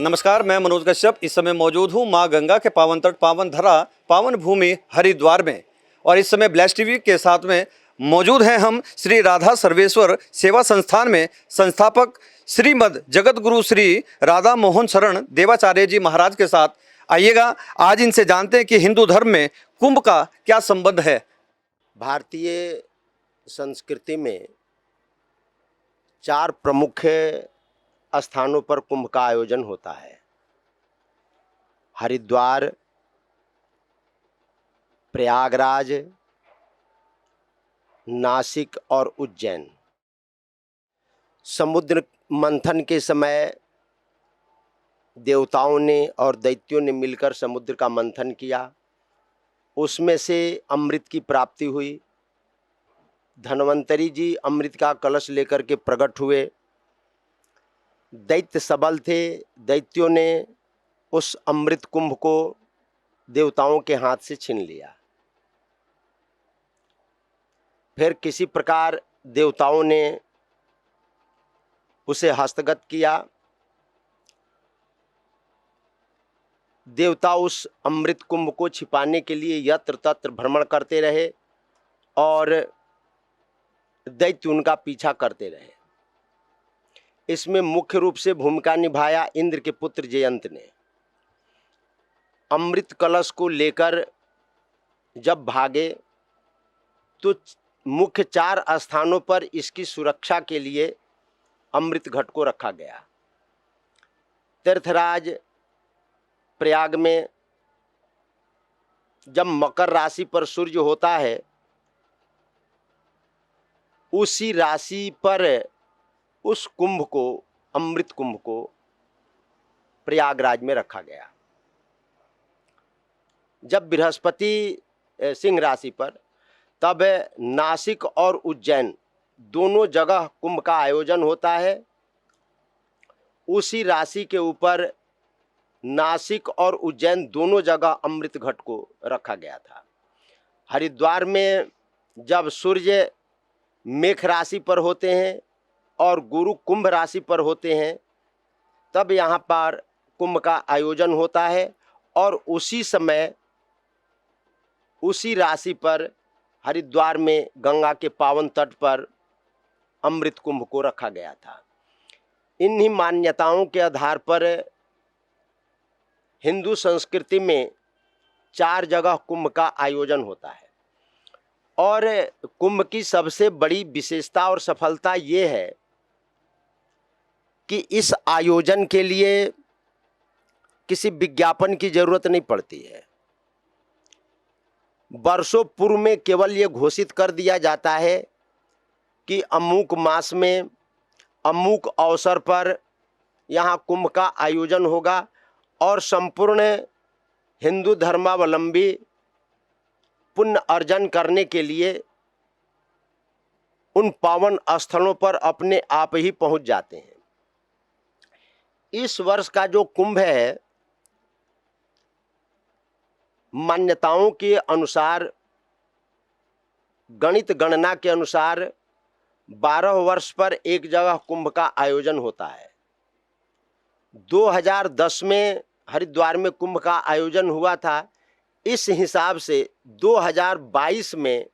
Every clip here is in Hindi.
नमस्कार, मैं मनोज कश्यप इस समय मौजूद हूँ माँ गंगा के पावन तट, पावन धरा, पावन भूमि हरिद्वार में। और इस समय ब्लेस टीवी के साथ में मौजूद हैं हम श्री राधा सर्वेश्वर सेवा संस्थान में संस्थापक श्रीमद जगत गुरु श्री राधा मोहन शरण देवाचार्य जी महाराज के साथ। आइएगा आज इनसे जानते हैं कि हिंदू धर्म में कुंभ का क्या संबंध है। भारतीय संस्कृति में 4 प्रमुख स्थानों पर कुंभ का आयोजन होता है। हरिद्वार, प्रयागराज, नासिक और उज्जैन। समुद्र मंथन के समय देवताओं ने और दैत्यों ने मिलकर समुद्र का मंथन किया, उसमें से अमृत की प्राप्ति हुई। धन्वंतरी जी अमृत का कलश लेकर के प्रकट हुए। दैत्य सबल थे, दैत्यों ने उस अमृत कुंभ को देवताओं के हाथ से छीन लिया। फिर किसी प्रकार देवताओं ने उसे हस्तगत किया। देवता उस अमृत कुंभ को छिपाने के लिए यत्र तत्र भ्रमण करते रहे और दैत्य उनका पीछा करते रहे। इसमें मुख्य रूप से भूमिका निभाया इंद्र के पुत्र जयंत ने। अमृत कलश को लेकर जब भागे तो मुख्य 4 स्थानों पर इसकी सुरक्षा के लिए अमृत घट को रखा गया। तीर्थराज प्रयाग में जब मकर राशि पर सूर्य होता है, उसी राशि पर उस कुंभ को, अमृत कुंभ को प्रयागराज में रखा गया। जब बृहस्पति सिंह राशि पर, तब नासिक और उज्जैन दोनों जगह कुंभ का आयोजन होता है। उसी राशि के ऊपर नासिक और उज्जैन दोनों जगह अमृत घट को रखा गया था। हरिद्वार में जब सूर्य मेष राशि पर होते हैं और गुरु कुंभ राशि पर होते हैं, तब यहाँ पर कुंभ का आयोजन होता है। और उसी समय उसी राशि पर हरिद्वार में गंगा के पावन तट पर अमृत कुंभ को रखा गया था। इन्हीं मान्यताओं के आधार पर हिंदू संस्कृति में 4 जगह कुंभ का आयोजन होता है। और कुंभ की सबसे बड़ी विशेषता और सफलता ये है कि इस आयोजन के लिए किसी विज्ञापन की जरूरत नहीं पड़ती है। वर्षों पूर्व में केवल ये घोषित कर दिया जाता है कि अमुक मास में अमुक अवसर पर यहाँ कुंभ का आयोजन होगा और संपूर्ण हिंदू धर्मावलंबी पुण्य अर्जन करने के लिए उन पावन स्थलों पर अपने आप ही पहुंच जाते हैं। इस वर्ष का जो कुंभ है, मान्यताओं के अनुसार, गणित गणना के अनुसार 12 वर्ष पर एक जगह कुंभ का आयोजन होता है। 2010 में हरिद्वार में कुंभ का आयोजन हुआ था। इस हिसाब से 2022 में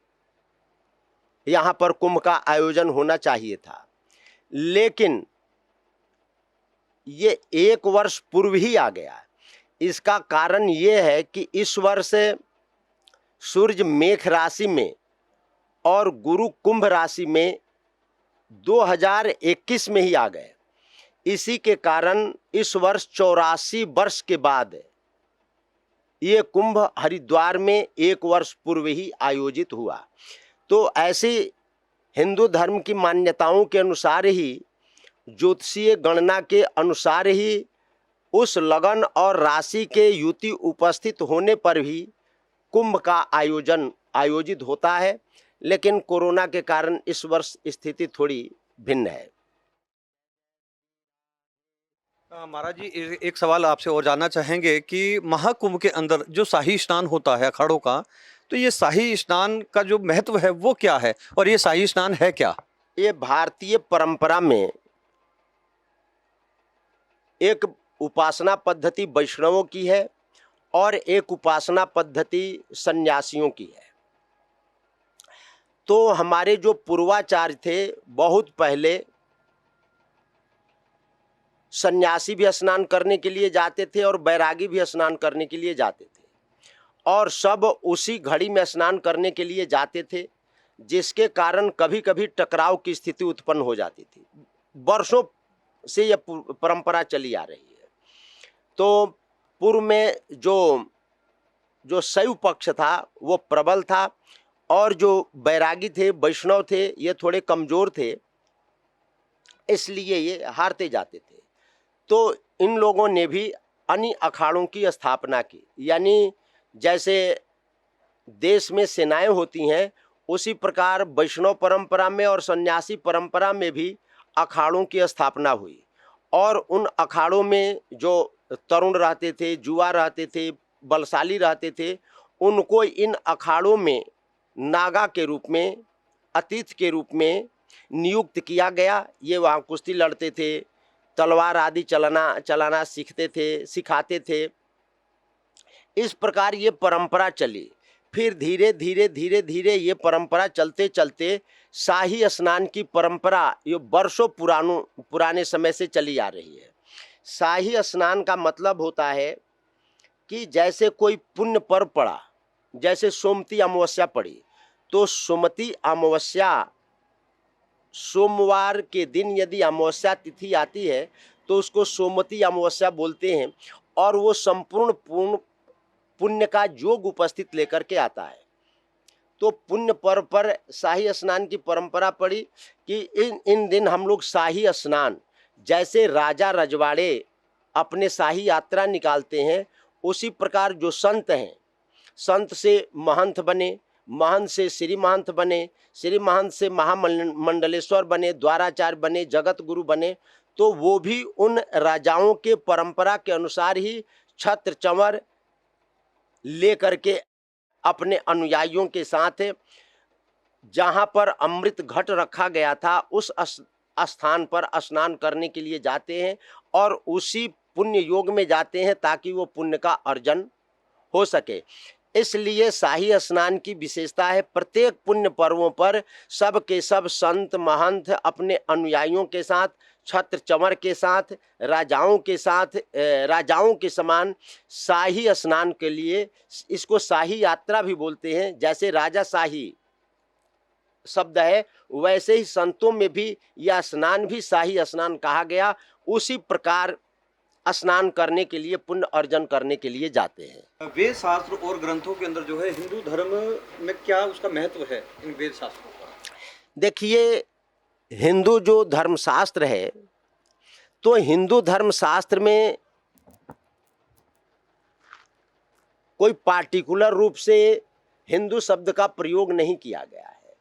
यहाँ पर कुंभ का आयोजन होना चाहिए था, लेकिन ये 1 वर्ष पूर्व ही आ गया। इसका कारण ये है कि इस वर्ष सूर्य मेष राशि में और गुरु कुंभ राशि में 2021 में ही आ गए। इसी के कारण इस वर्ष 84 वर्ष के बाद ये कुंभ हरिद्वार में 1 वर्ष पूर्व ही आयोजित हुआ। तो ऐसी हिंदू धर्म की मान्यताओं के अनुसार ही, ज्योतिषीय गणना के अनुसार ही उस लगन और राशि के युति उपस्थित होने पर भी कुंभ का आयोजन आयोजित होता है। लेकिन कोरोना के कारण इस वर्ष स्थिति थोड़ी भिन्न है। महाराज जी, एक सवाल आपसे और जानना चाहेंगे कि महाकुंभ के अंदर जो शाही स्नान होता है अखाड़ों का, तो ये शाही स्नान का जो महत्व है वो क्या है और ये शाही स्नान है क्या? ये भारतीय परंपरा में एक उपासना पद्धति वैष्णवों की है और एक उपासना पद्धति सन्यासियों की है। तो हमारे जो पूर्वाचार्य थे, बहुत पहले सन्यासी भी स्नान करने के लिए जाते थे और बैरागी भी स्नान करने के लिए जाते थे, और सब उसी घड़ी में स्नान करने के लिए जाते थे, जिसके कारण कभी कभी टकराव की स्थिति उत्पन्न हो जाती थी। वर्षों से यह परंपरा चली आ रही है। तो पूर्व में जो शैव पक्ष था वो प्रबल था, और जो बैरागी थे, वैष्णव थे, ये थोड़े कमजोर थे, इसलिए ये हारते जाते थे। तो इन लोगों ने भी अन्य अखाड़ों की स्थापना की, यानी जैसे देश में सेनाएं होती हैं, उसी प्रकार वैष्णव परंपरा में और सन्यासी परंपरा में भी अखाड़ों की स्थापना हुई। और उन अखाड़ों में जो तरुण रहते थे, जुआ रहते थे, बलशाली रहते थे, उनको इन अखाड़ों में नागा के रूप में, अतिथि के रूप में नियुक्त किया गया। ये वहाँ कुश्ती लड़ते थे, तलवार आदि चलाना सिखाते थे। इस प्रकार ये परंपरा चली। फिर धीरे धीरे ये परंपरा चलते चलते शाही स्नान की परंपरा ये वर्षों पुराने समय से चली आ रही है। शाही स्नान का मतलब होता है कि जैसे कोई पुण्य पर्व पड़ा, जैसे सोमती अमावस्या पड़ी, तो सोमती अमावस्या, सोमवार के दिन यदि अमावस्या तिथि आती है तो उसको सोमती अमावस्या बोलते हैं, और वो संपूर्ण पुण्य का योग उपस्थित लेकर के आता है। तो पुण्य पर्व पर शाही स्नान की परंपरा पड़ी कि इन दिन हम लोग शाही स्नान, जैसे राजा रजवाड़े अपने शाही यात्रा निकालते हैं, उसी प्रकार जो संत हैं, संत से महंत बने, महंत से श्री महंत बने, श्री महंत से महामंडलेश्वर बने, द्वाराचार्य बने, जगत गुरु बने, तो वो भी उन राजाओं के परंपरा के अनुसार ही छत्र चंवर लेकर के अपने अनुयायियों के साथ जहाँ पर अमृत घट रखा गया था उस स्थान पर स्नान करने के लिए जाते हैं, और उसी पुण्य योग में जाते हैं ताकि वो पुण्य का अर्जन हो सके। इसलिए शाही स्नान की विशेषता है, प्रत्येक पुण्य पर्वों पर सब के सब संत महंत अपने अनुयायियों के साथ, छत्र चंवर के साथ, राजाओं के साथ, राजाओं के समान शाही स्नान के लिए, इसको शाही यात्रा भी बोलते हैं। जैसे राजा शाही शब्द है, वैसे ही संतों में भी यह स्नान भी शाही स्नान कहा गया। उसी प्रकार स्नान करने के लिए, पुण्य अर्जन करने के लिए जाते हैं। वेद शास्त्र और ग्रंथों के अंदर जो है हिंदू धर्म में क्या उसका महत्व है इन वेद शास्त्रों का? देखिए, हिंदू जो धर्मशास्त्र है, तो हिंदू धर्मशास्त्र में कोई पार्टिकुलर रूप से हिंदू शब्द का प्रयोग नहीं किया गया है।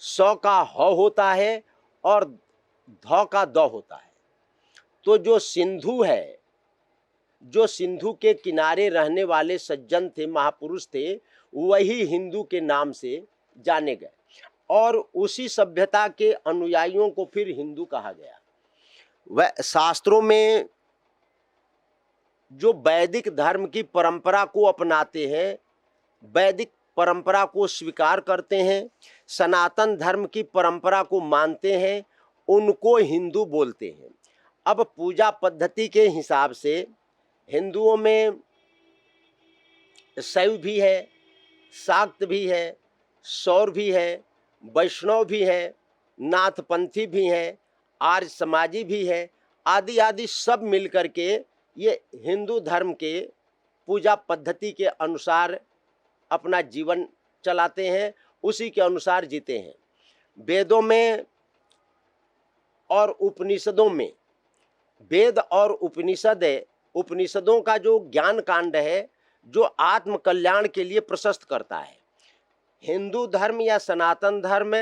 सौ का ह होता है और ध का द होता है। तो जो सिंधु है, जो सिंधु के किनारे रहने वाले सज्जन थे, महापुरुष थे, वही हिंदू के नाम से जाने गए, और उसी सभ्यता के अनुयायियों को फिर हिंदू कहा गया। वह शास्त्रों में जो वैदिक धर्म की परंपरा को अपनाते हैं, वैदिक परंपरा को स्वीकार करते हैं, सनातन धर्म की परंपरा को मानते हैं, उनको हिंदू बोलते हैं। अब पूजा पद्धति के हिसाब से हिंदुओं में शैव भी है, शाक्त भी है, सौर भी है, वैष्णव भी है, नाथपंथी भी है, आर्य समाजी भी है, आदि आदि सब मिलकर के ये हिंदू धर्म के पूजा पद्धति के अनुसार अपना जीवन चलाते हैं, उसी के अनुसार जीते हैं। वेदों में और उपनिषदों में, वेद और उपनिषदों का जो ज्ञान कांड है, जो आत्म कल्याण के लिए प्रशस्त करता है। हिंदू धर्म या सनातन धर्म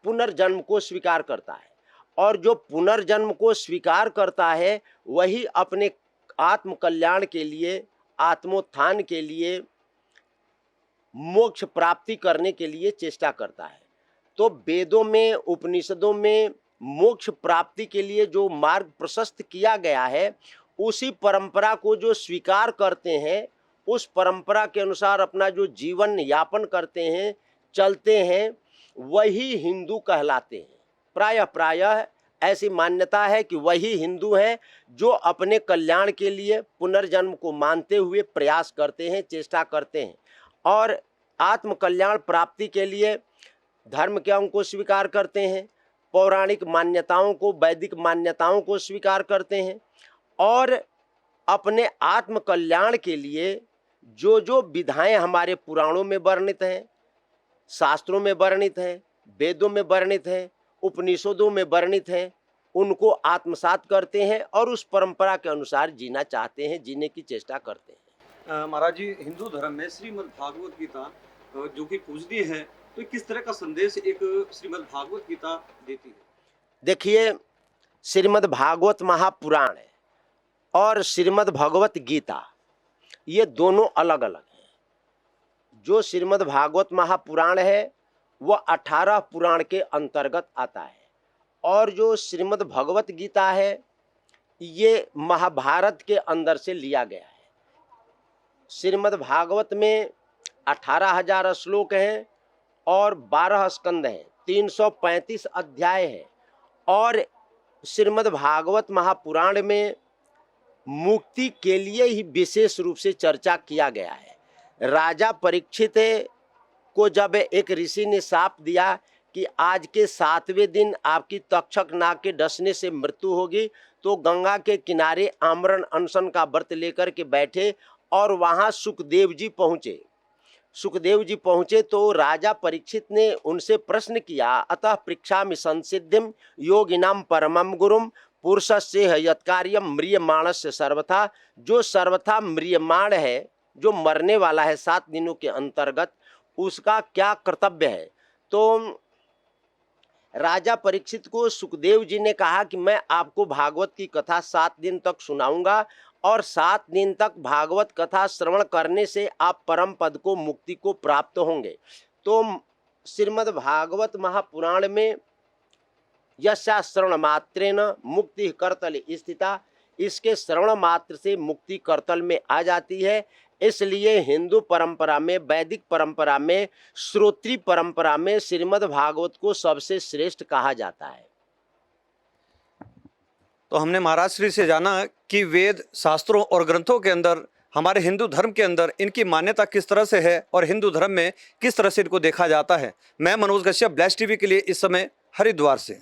पुनर्जन्म को स्वीकार करता है, और जो पुनर्जन्म को स्वीकार करता है वही अपने आत्म कल्याण के लिए, आत्मोत्थान के लिए, मोक्ष प्राप्ति करने के लिए चेष्टा करता है। तो वेदों में, उपनिषदों में मोक्ष प्राप्ति के लिए जो मार्ग प्रशस्त किया गया है, उसी परंपरा को जो स्वीकार करते हैं, उस परंपरा के अनुसार अपना जो जीवन यापन करते हैं, चलते हैं, वही हिंदू कहलाते हैं। प्रायः ऐसी मान्यता है कि वही हिंदू हैं जो अपने कल्याण के लिए पुनर्जन्म को मानते हुए प्रयास करते हैं, चेष्टा करते हैं और आत्म कल्याण प्राप्ति के लिए धर्म के अंग को स्वीकार करते हैं, पौराणिक मान्यताओं को, वैदिक मान्यताओं को स्वीकार करते हैं और अपने आत्म कल्याण के लिए जो जो विधाएं हमारे पुराणों में वर्णित हैं, शास्त्रों में वर्णित हैं, वेदों में वर्णित हैं, उपनिषदों में वर्णित हैं, उनको आत्मसात करते हैं और उस परंपरा के अनुसार जीना चाहते हैं, जीने की चेष्टा करते हैं। महाराज जी, हिंदू धर्म में श्रीमद् भागवत गीता जो कि पूजनीय है, तो किस तरह का संदेश एक श्रीमद् भागवत गीता देती है? देखिए, श्रीमद् भागवत महापुराण है और श्रीमद् भगवत गीता, ये दोनों अलग अलग हैं। जो श्रीमद् भागवत महापुराण है वह 18 पुराण के अंतर्गत आता है और जो श्रीमद् भगवत गीता है ये महाभारत के अंदर से लिया गया है। श्रीमद् भागवत में 18,000 श्लोक हैं और 12 स्कंद हैं, 335 अध्याय हैं और श्रीमद् भागवत महापुराण में मुक्ति के लिए ही विशेष रूप से चर्चा किया गया है। राजा परीक्षित को जब एक ऋषि ने शाप दिया कि आज के 7वें दिन आपकी तक्षक नाग के डसने से मृत्यु होगी, तो गंगा के किनारे आमरण अनशन का व्रत लेकर के बैठे और वहाँ सुखदेव जी पहुँचे तो राजा परीक्षित ने उनसे प्रश्न किया, अतः पृच्छामि संसिद्धिम योगिनाम परमम गुरुम पुरुषस्य यत्कार्यम म्रियमाणस्य सर्वथा। जो सर्वथा म्रियमाण है, जो मरने वाला है 7 दिनों के अंतर्गत, उसका क्या कर्तव्य है। तो राजा परीक्षित को सुखदेव जी ने कहा कि मैं आपको भागवत की कथा 7 दिन तक सुनाऊंगा और 7 दिन तक भागवत कथा श्रवण करने से आप परम पद को, मुक्ति को प्राप्त होंगे। तो श्रीमद् भागवत महापुराण में यस्या श्रवण मात्रेन मुक्ति करतल स्थिता, इसके श्रवण मात्र से मुक्ति करतल में आ जाती है। इसलिए हिंदू परंपरा में, वैदिक परंपरा में, श्रोत्री परंपरा में श्रीमद् भागवत को सबसे श्रेष्ठ कहा जाता है। तो हमने महाराज श्री से जाना कि वेद, शास्त्रों और ग्रंथों के अंदर, हमारे हिंदू धर्म के अंदर इनकी मान्यता किस तरह से है और हिंदू धर्म में किस तरह से इनको देखा जाता है। मैं मनोज कश्यप, ब्लैस्ट टीवी के लिए इस समय हरिद्वार से।